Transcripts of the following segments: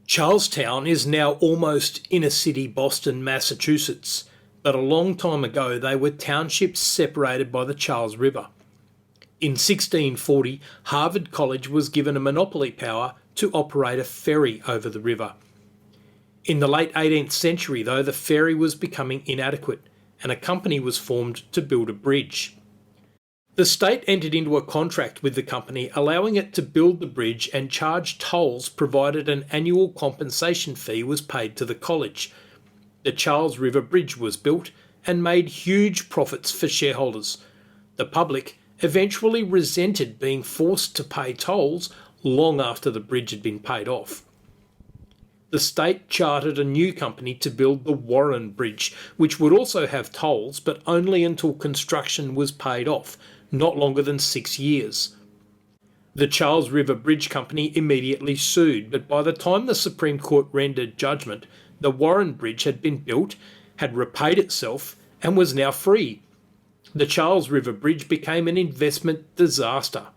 Charlestown is now almost inner city Boston, Massachusetts, but a long time ago they were townships separated by the Charles River. In 1640, Harvard College was given a monopoly power to operate a ferry over the river. In the late 18th century, though, the ferry was becoming inadequate and a company was formed to build a bridge. The state entered into a contract with the company allowing it to build the bridge and charge tolls provided an annual compensation fee was paid to the college. The Charles River Bridge was built and made huge profits for shareholders. The public eventually resented being forced to pay tolls long after the bridge had been paid off. The state chartered a new company to build the Warren Bridge, which would also have tolls, but only until construction was paid off, not longer than 6 years. The Charles River Bridge Company immediately sued, but by the time the Supreme Court rendered judgment, the Warren Bridge had been built, had repaid itself, and was now free. The Charles River Bridge became an investment disaster.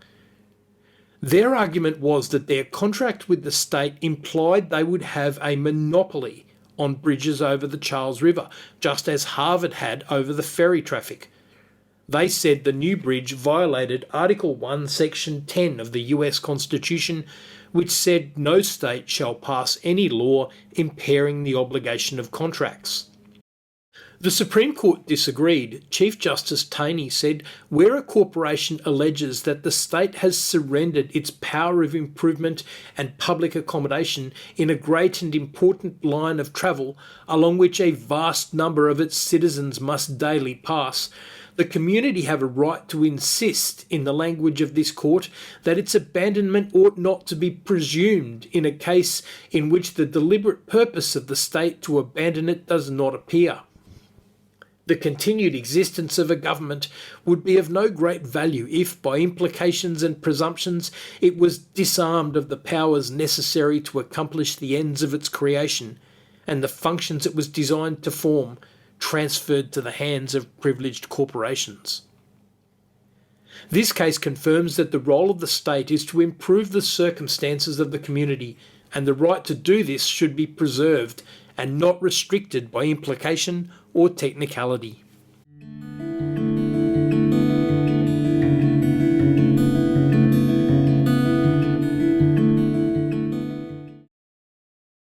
Their argument was that their contract with the state implied they would have a monopoly on bridges over the Charles River, just as Harvard had over the ferry traffic. They said the new bridge violated Article 1, Section 10 of the US Constitution, which said no state shall pass any law impairing the obligation of contracts. The Supreme Court disagreed. Chief Justice Taney said, where a corporation alleges that the state has surrendered its power of improvement and public accommodation in a great and important line of travel along which a vast number of its citizens must daily pass, the community have a right to insist, in the language of this court, that its abandonment ought not to be presumed in a case in which the deliberate purpose of the state to abandon it does not appear. The continued existence of a government would be of no great value if, by implications and presumptions, it was disarmed of the powers necessary to accomplish the ends of its creation, and the functions it was designed to form transferred to the hands of privileged corporations. This case confirms that the role of the state is to improve the circumstances of the community, and the right to do this should be preserved and not restricted by implication or technicality.